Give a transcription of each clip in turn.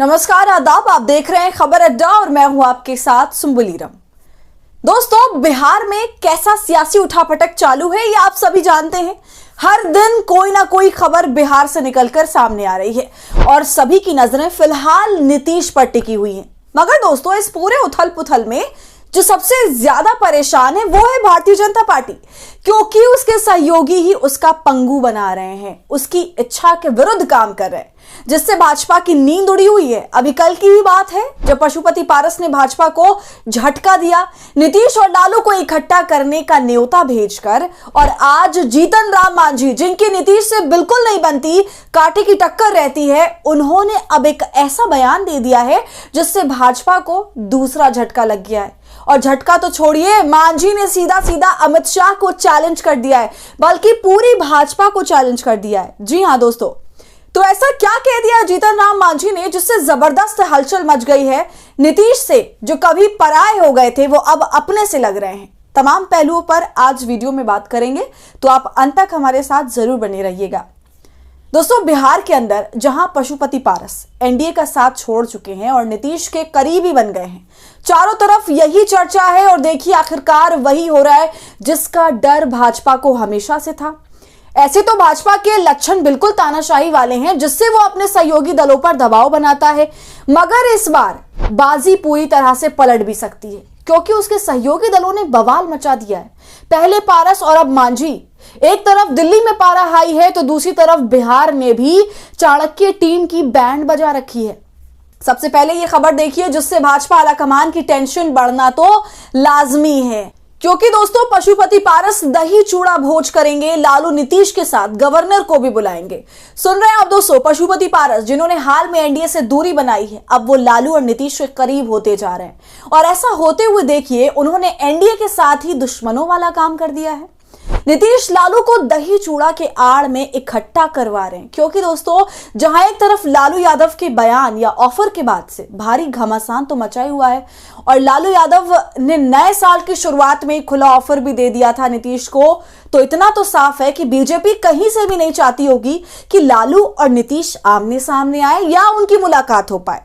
नमस्कार, आदाब। आप देख रहे हैं खबर अड्डा और मैं हूं आपके साथ सुम्बुलीरम। दोस्तों, बिहार में कैसा सियासी उठापटक चालू है ये आप सभी जानते हैं। हर दिन कोई ना कोई खबर बिहार से निकलकर सामने आ रही है और सभी की नजरें फिलहाल नीतीश पर टिकी हुई हैं। मगर दोस्तों, इस पूरे उथल पुथल में जो सबसे ज्यादा परेशान है वो है भारतीय जनता पार्टी, क्योंकि उसके सहयोगी ही उसका पंगु बना रहे हैं, उसकी इच्छा के विरुद्ध काम कर रहे हैं, जिससे भाजपा की नींद उड़ी हुई है। अभी कल की ही बात है जब पशुपति पारस ने भाजपा को झटका दिया, नीतीश और लालू को इकट्ठा करने का न्योता भेजकर, और आज जीतन राम मांझी, जिनकी नीतीश से बिल्कुल नहीं बनती, कांटे की टक्कर रहती है, उन्होंने अब एक ऐसा बयान दे दिया है जिससे भाजपा को दूसरा झटका लग गया है। और झटका तो छोड़िए, मांझी ने सीधा सीधा अमित शाह को चैलेंज कर दिया है, बल्कि पूरी भाजपा को चैलेंज कर दिया है। जी हां दोस्तों, तो ऐसा क्या कह दिया जीतन राम मांझी ने जिससे जबरदस्त हलचल मच गई है। नीतीश से जो कभी पराये हो गए थे वो अब अपने से लग रहे हैं। तमाम पहलुओं पर आज वीडियो में बात करेंगे, तो आप अंत तक हमारे साथ जरूर बने रहिएगा। दोस्तों, बिहार के अंदर जहां पशुपति पारस एनडीए का साथ छोड़ चुके हैं और नीतीश के करीबी बन गए हैं, चारों तरफ यही चर्चा है। और देखिए, आखिरकार वही हो रहा है जिसका डर भाजपा को हमेशा से था। ऐसे तो भाजपा के लक्षण बिल्कुल तानाशाही वाले हैं, जिससे वो अपने सहयोगी दलों पर दबाव बनाता है। मगर इस बार बाजी पूरी तरह से पलट भी सकती है, क्योंकि उसके सहयोगी दलों ने बवाल मचा दिया है। पहले पारस और अब मांझी। एक तरफ दिल्ली में पारा हाई है तो दूसरी तरफ बिहार में भी चाणक्य टीम की बैंड बजा रखी है। सबसे पहले ये खबर देखिए जिससे भाजपा आलाकमान की टेंशन बढ़ना तो लाजमी है, क्योंकि दोस्तों पशुपति पारस दही चूड़ा भोज करेंगे, लालू नीतीश के साथ गवर्नर को भी बुलाएंगे। सुन रहे हैं आप दोस्तों, पशुपति पारस जिन्होंने हाल में एनडीए से दूरी बनाई है, अब वो लालू और नीतीश के करीब होते जा रहे हैं। और ऐसा होते हुए देखिए, उन्होंने एनडीए के साथ ही दुश्मनों वाला काम कर दिया है। नीतीश लालू को दही चूड़ा के आड़ में इकट्ठा करवा रहे हैं, क्योंकि दोस्तों जहां एक तरफ लालू यादव के बयान या ऑफर के बाद से भारी घमासान तो मचा हुआ है, और लालू यादव ने नए साल की शुरुआत में खुला ऑफर भी दे दिया था नीतीश को, तो इतना तो साफ है कि बीजेपी कहीं से भी नहीं चाहती होगी कि लालू और नीतीश आमने सामने आए या उनकी मुलाकात हो पाए,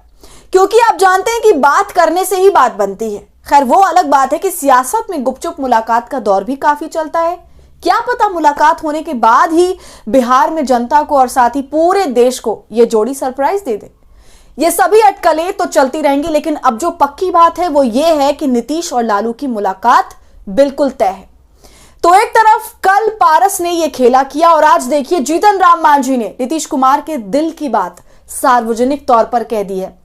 क्योंकि आप जानते हैं कि बात करने से ही बात बनती है। खैर, वो अलग बात है कि सियासत में गुपचुप मुलाकात का दौर भी काफी चलता है। क्या पता मुलाकात होने के बाद ही बिहार में जनता को और साथ ही पूरे देश को ये जोड़ी सरप्राइज दे दे। ये सभी अटकलें तो चलती रहेंगी, लेकिन अब जो पक्की बात है वो ये है कि नीतीश और लालू की मुलाकात बिल्कुल तय है। तो एक तरफ कल पारस ने ये खेला किया, और आज देखिए जीतन राम मांझी ने नीतीश कुमार के दिल की बात सार्वजनिक तौर पर कह दी है।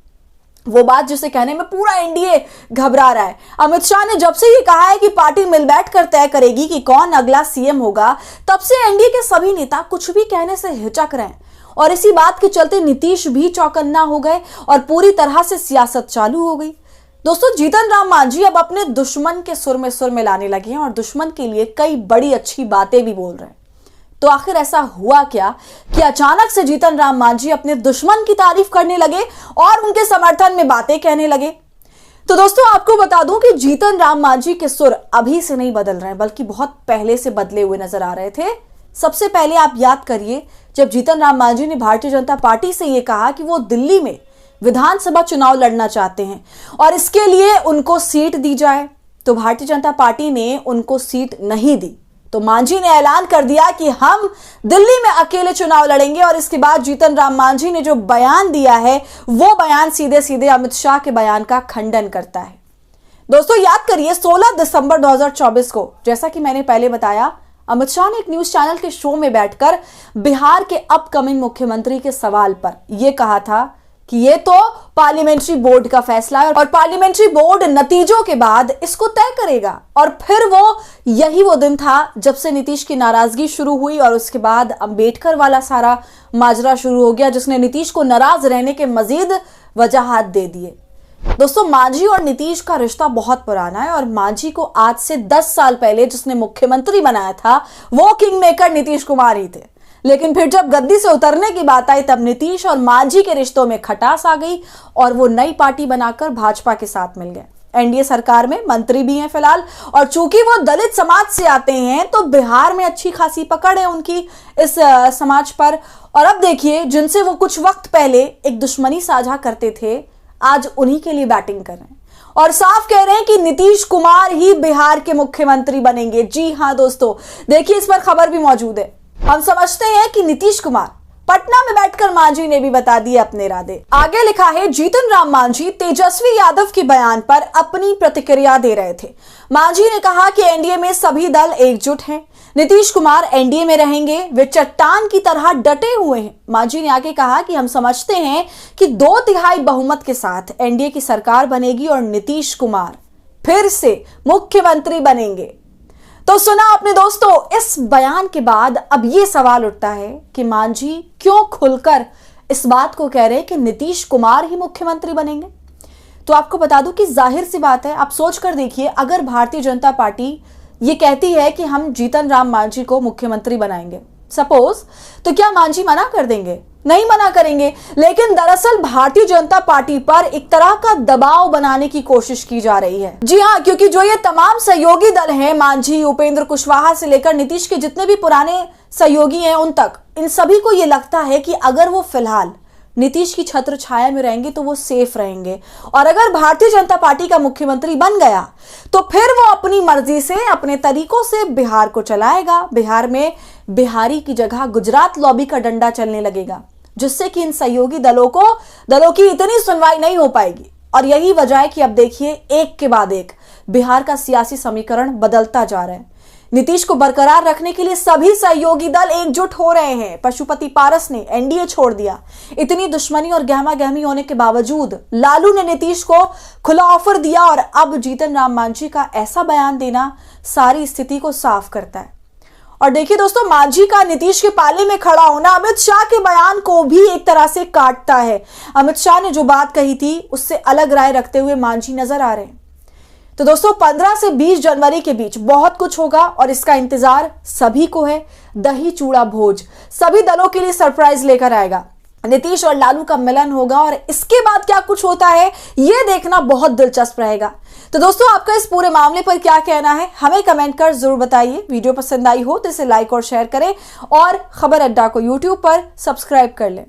वो बात जिसे कहने में पूरा एनडीए घबरा रहा है। अमित शाह ने जब से ये कहा है कि पार्टी मिल बैठकर तय करेगी कि कौन अगला सीएम होगा, तब से एनडीए के सभी नेता कुछ भी कहने से हिचक रहे हैं, और इसी बात के चलते नीतीश भी चौकन्ना हो गए और पूरी तरह से सियासत चालू हो गई। दोस्तों, जीतन राम मांझी अब अपने दुश्मन के सुर में लाने लगे हैं और दुश्मन के लिए कई बड़ी अच्छी बातें भी बोल रहे हैं। तो आखिर ऐसा हुआ क्या कि अचानक से जीतन राम मांझी अपने दुश्मन की तारीफ करने लगे और उनके समर्थन में बातें कहने लगे? तो दोस्तों, आपको बता दूं कि जीतन राम मांझी के सुर अभी से नहीं बदल रहे हैं, बल्कि बहुत पहले से बदले हुए नजर आ रहे थे। सबसे पहले आप याद करिए, जब जीतन राम मांझी ने भारतीय जनता पार्टी से यह कहा कि वो दिल्ली में विधानसभा चुनाव लड़ना चाहते हैं और इसके लिए उनको सीट दी जाए, तो भारतीय जनता पार्टी ने उनको सीट नहीं दी। तो मांझी ने ऐलान कर दिया कि हम दिल्ली में अकेले चुनाव लड़ेंगे, और इसके बाद जीतन राम मांझी ने जो बयान दिया है वो बयान सीधे सीधे अमित शाह के बयान का खंडन करता है। दोस्तों, याद करिए 16 दिसंबर 2024 को, जैसा कि मैंने पहले बताया, अमित शाह ने एक न्यूज चैनल के शो में बैठकर बिहार के अपकमिंग मुख्यमंत्री के सवाल पर यह कहा था कि ये तो पार्लियामेंट्री बोर्ड का फैसला है और पार्लियामेंट्री बोर्ड नतीजों के बाद इसको तय करेगा। और फिर यही वो दिन था जब से नीतीश की नाराजगी शुरू हुई, और उसके बाद अंबेडकर वाला सारा माजरा शुरू हो गया, जिसने नीतीश को नाराज रहने के मजीद वजहात दे दिए। दोस्तों, मांझी और नीतीश का रिश्ता बहुत पुराना है, और मांझी को आज से 10 साल पहले जिसने मुख्यमंत्री बनाया था वो किंग मेकर नीतीश कुमार ही थे। लेकिन फिर जब गद्दी से उतरने की बात आई, तब नीतीश और मांझी के रिश्तों में खटास आ गई और वो नई पार्टी बनाकर भाजपा के साथ मिल गए। एनडीए सरकार में मंत्री भी हैं फिलहाल, और चूंकि वो दलित समाज से आते हैं तो बिहार में अच्छी खासी पकड़ है उनकी इस समाज पर। और अब देखिए, जिनसे वो कुछ वक्त पहले एक दुश्मनी साझा करते थे, आज उन्हीं के लिए बैटिंग कर रहे हैं और साफ कह रहे हैं कि नीतीश कुमार ही बिहार के मुख्यमंत्री बनेंगे। जी हां दोस्तों, देखिए इस पर खबर भी मौजूद है। हम समझते हैं कि नीतीश कुमार, पटना में बैठकर मांझी ने भी बता दिए अपने इरादे। आगे लिखा है, जीतन राम मांझी तेजस्वी यादव के बयान पर अपनी प्रतिक्रिया दे रहे थे। मांझी ने कहा कि एनडीए में सभी दल एकजुट हैं, नीतीश कुमार एनडीए में रहेंगे, वे चट्टान की तरह डटे हुए हैं। मांझी ने आगे कहा कि हम समझते हैं कि 2/3 बहुमत के साथ एनडीए की सरकार बनेगी और नीतीश कुमार फिर से मुख्यमंत्री बनेंगे। तो सुना आपने दोस्तों, इस बयान के बाद अब यह सवाल उठता है कि मांझी क्यों खुलकर इस बात को कह रहे हैं कि नीतीश कुमार ही मुख्यमंत्री बनेंगे। तो आपको बता दूं कि जाहिर सी बात है, आप सोच कर देखिए, अगर भारतीय जनता पार्टी ये कहती है कि हम जीतन राम मांझी को मुख्यमंत्री बनाएंगे सपोज, तो क्या मांझी मना कर देंगे? नहीं मना करेंगे। लेकिन दरअसल भारतीय जनता पार्टी पर एक तरह का दबाव बनाने की कोशिश की जा रही है। जी हां, क्योंकि जो ये तमाम सहयोगी दल हैं, मांझी, उपेंद्र कुशवाहा से लेकर नीतीश के जितने भी पुराने सहयोगी हैं उन तक, इन सभी को ये लगता है कि अगर वो फिलहाल नीतीश की छत्र छाया में रहेंगे तो वो सेफ रहेंगे, और अगर भारतीय जनता पार्टी का मुख्यमंत्री बन गया तो फिर वो अपनी मर्जी से, अपने तरीकों से बिहार को चलाएगा। बिहार में बिहारी की जगह गुजरात लॉबी का डंडा चलने लगेगा, जिससे कि इन सहयोगी दलों की इतनी सुनवाई नहीं हो पाएगी। और यही वजह है कि अब देखिए, एक के बाद एक बिहार का सियासी समीकरण बदलता जा रहा है। नीतीश को बरकरार रखने के लिए सभी सहयोगी दल एकजुट हो रहे हैं। पशुपति पारस ने एनडीए छोड़ दिया। इतनी दुश्मनी और गहमा गहमी होने के बावजूद लालू ने नीतीश को खुला ऑफर दिया, और अब जीतन राम मांझी का ऐसा बयान देना सारी स्थिति को साफ करता है। और देखिए दोस्तों, मांझी का नीतीश के पाले में खड़ा होना अमित शाह के बयान को भी एक तरह से काटता है। अमित शाह ने जो बात कही थी उससे अलग राय रखते हुए मांझी नजर आ रहे हैं। तो दोस्तों, 15 से 20 जनवरी के बीच बहुत कुछ होगा और इसका इंतजार सभी को है। दही चूड़ा भोज सभी दलों के लिए सरप्राइज लेकर आएगा। नीतीश और लालू का मिलन होगा और इसके बाद क्या कुछ होता है यह देखना बहुत दिलचस्प रहेगा। तो दोस्तों, आपका इस पूरे मामले पर क्या कहना है, हमें कमेंट कर जरूर बताइए। वीडियो पसंद आई हो तो इसे लाइक और शेयर करें और खबर अड्डा को यूट्यूब पर सब्सक्राइब कर लें।